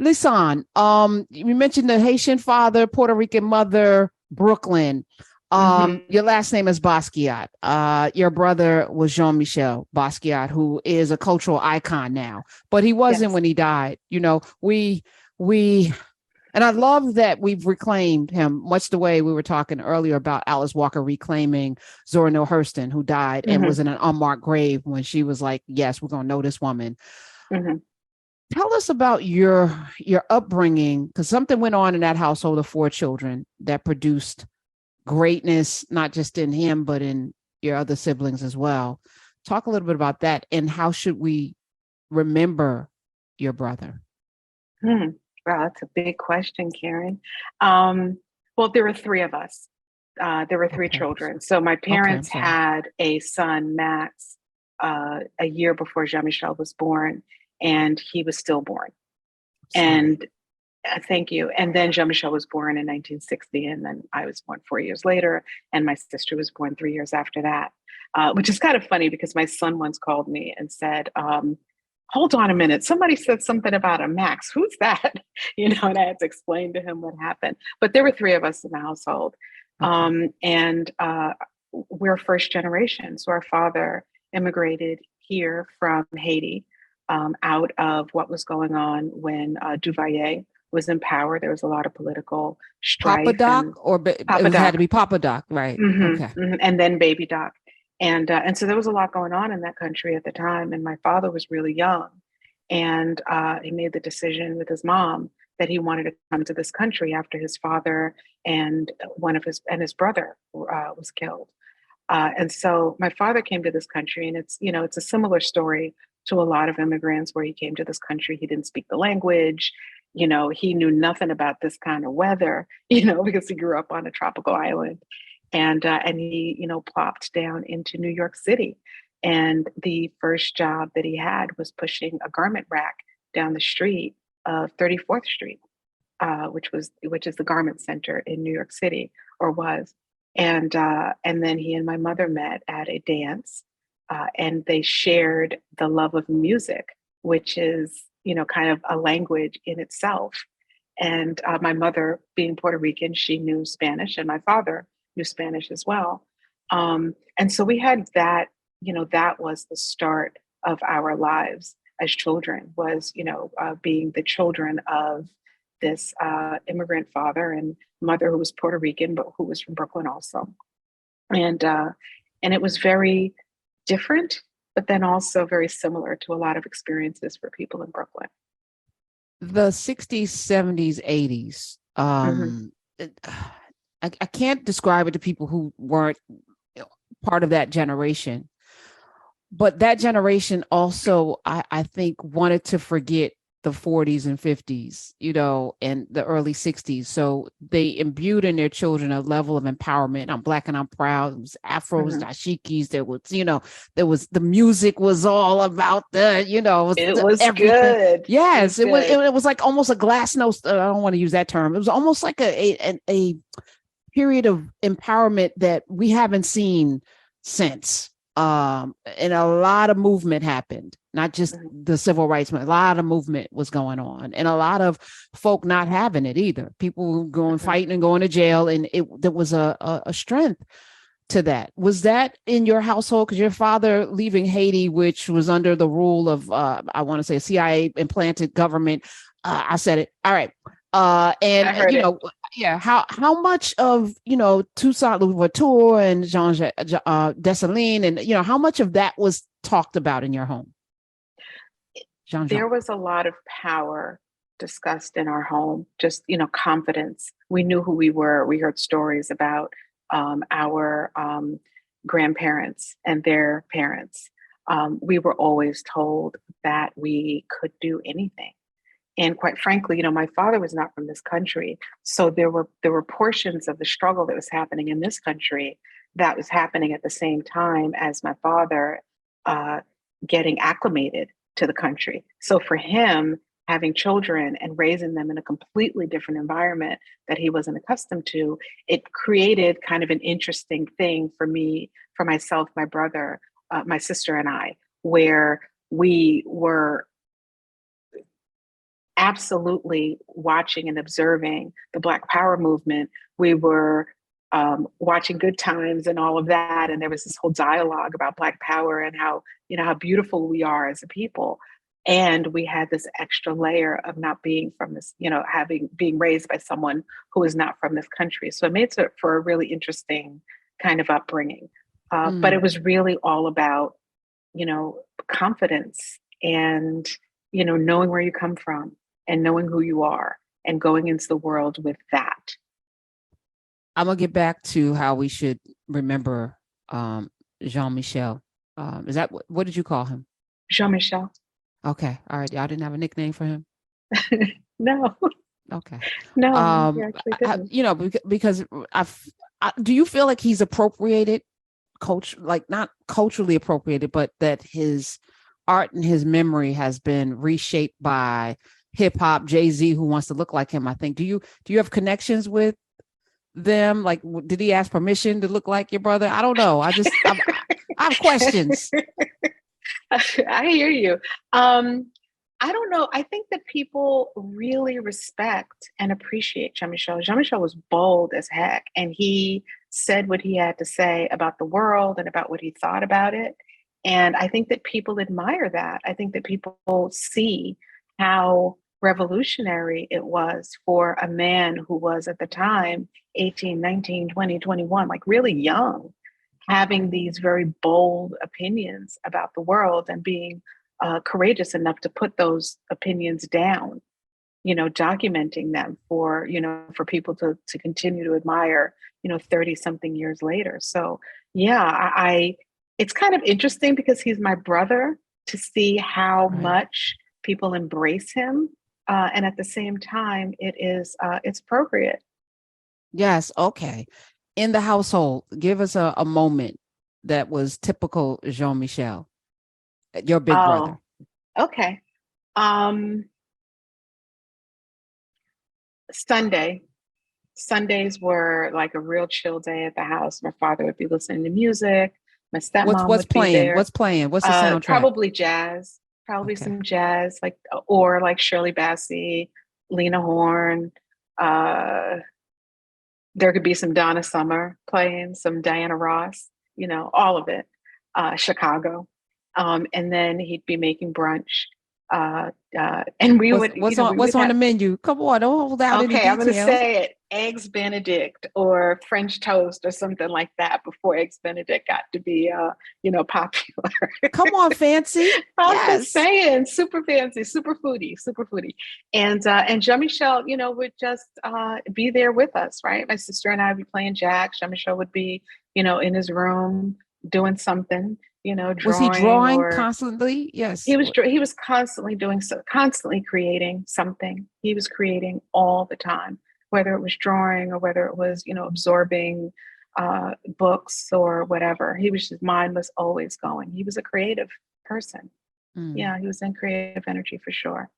Lisan, you mentioned the Haitian father, Puerto Rican mother, Brooklyn. Hmm. Your last name is Basquiat. Your brother was Jean-Michel Basquiat, who is a cultural icon now, but he wasn't Yes. when he died. We and I love that we've reclaimed him, much the way we were talking earlier about Alice Walker reclaiming Zora Neale Hurston, who died and was Hmm. in an unmarked grave when she was like, yes, we're going to know this woman. Hmm. Tell us about your upbringing, because something went on in that household of four children that produced greatness, not just in him, but in your other siblings as well. Talk a little bit about that, and how should we remember your brother? Hmm. Wow, that's a big question, Karen. Um, well, there were three of us. There were three Okay. children. So my Okay, I'm parents sorry. had a son, Max, a year before Jean-Michel was born, and he was stillborn. Sorry. And thank you. And then Jean-Michel was born in 1960, and then I was born 4 years later, and my sister was born 3 years after that. Which is kind of funny because my son once called me and said, hold on a minute, somebody said something about a Max. Who's that? And I had to explain to him what happened. But there were three of us in the household. Okay. And we're first generation. So our father immigrated here from Haiti, out of what was going on when Duvalier was in power. There was a lot of political Papa strife Doc, and or it Papa was had to Doc. be Papa Doc, right? Okay. And then Baby Doc. And so there was a lot going on in that country at the time. And my father was really young. And he made the decision with his mom that he wanted to come to this country after his father and his brother was killed. And so my father came to this country, and it's a similar story to a lot of immigrants where he came to this country. He didn't speak the language. He knew nothing about this kind of weather, because he grew up on a tropical island, and he, plopped down into New York City. And the first job that he had was pushing a garment rack down the street of 34th Street, which is the garment center in New York City, or was. And then he and my mother met at a dance, and they shared the love of music, which is kind of a language in itself. And my mother, being Puerto Rican, she knew Spanish, and my father knew Spanish as well. And so we had that. That was the start of our lives as children. Was being the children of this immigrant father and mother who was Puerto Rican, but who was from Brooklyn also. And it was very different, but then also very similar to a lot of experiences for people in Brooklyn. The 60s, 70s, 80s. Hmm. I can't describe it to people who weren't part of that generation, but that generation also, I think, wanted to forget the 40s and 50s, and the early 60s. So they imbued in their children a level of empowerment. I'm Black and I'm proud. It was afros, Hmm. dashikis. There was the music was all about it was It was everything. good. It Yes, was it was. good. It was like almost a glasnost. I don't want to use that term. It was almost like a period of empowerment that we haven't seen since. And a lot of movement happened, not just Mhm. the civil rights movement. A lot of movement was going on, and a lot of folk not having it either. People going Mhm. fighting and going to jail, and there was a strength to that. Was that in your household? Because your father leaving Haiti, which was under the rule of, I want to say, a CIA implanted government. I said it. All right. And I heard it. yeah. How much of Toussaint Louverture and Jean Dessalines, and how much of that was talked about in your home, Jean Jean? There was a lot of power discussed in our home, just, confidence. We knew who we were. We heard stories about our grandparents and their parents. We were always told that we could do anything. And quite frankly, my father was not from this country, so there were portions of the struggle that was happening in this country that was happening at the same time as my father uh, getting acclimated to the country. So for him, having children and raising them in a completely different environment that he wasn't accustomed to, it created kind of an interesting thing for me, for myself, my brother, my sister, and I, where we were absolutely watching and observing the Black Power movement. We were watching Good Times and all of that, and there was this whole dialogue about Black Power and how, how beautiful we are as a people. And we had this extra layer of not being from this, having being raised by someone who is not from this country. So it made it for a really interesting kind of upbringing. But it Mm. was really all about, confidence and, knowing where you come from and knowing who you are and going into the world with that. I'm gonna get back to how we should remember Jean-Michel. Is that what did you call him? Jean-Michel. Okay, all right. Y'all didn't have a nickname for him. No, Okay. no, we actually didn't. Because do you feel like he's appropriated like not culturally appropriated, but that his art and his memory has been reshaped by hip hop, Jay-Z, who wants to look like him? I think. Do you have connections with them? Like, did he ask permission to look like your brother? I don't know. I have questions. I hear you. I don't know. I think that people really respect and appreciate Jean-Michel. Jean-Michel was bold as heck, and he said what he had to say about the world and about what he thought about it. And I think that people admire that. I think that people see how revolutionary it was for a man who was at the time 18, 19, 20, 21, like really young, having these very bold opinions about the world and being courageous enough to put those opinions down, documenting them for people to continue to admire, 30 something years later. So yeah, it's kind of interesting because he's my brother, to see how Right. much people embrace him. And at the same time, it's appropriate. Yes. Okay. In the household, give us a moment that was typical Jean-Michel, your big brother. Oh, okay. Um, Sunday. Sundays were like a real chill day at the house. My father would be listening to music. My stepmom What's would be playing? there. What's playing? What's the soundtrack? Probably jazz, probably Okay. some jazz, or like Shirley Bassey, Lena Horne. Uh, there could be some Donna Summer playing, some Diana Ross, all of it. Chicago. And then he'd be making brunch. And we would, we What's would on have. the menu? Come on, don't hold out any Okay, I'm going to details. say it: eggs Benedict or French toast or something like that before eggs Benedict got to be, popular. Come on, fancy. I'm just Yes. saying, super fancy, super foodie, super foodie. And Jean-Michel, would just be there with us, right? My sister and I would be playing jacks. Jean-Michel would be, in his room doing something, Was he drawing, drawing or constantly? Yes. he was constantly doing so, constantly creating something. He was creating all the time, whether it was drawing or whether it was, absorbing books or whatever. His mind was always going. He was a creative person. Mm. Yeah, he was in creative energy for sure.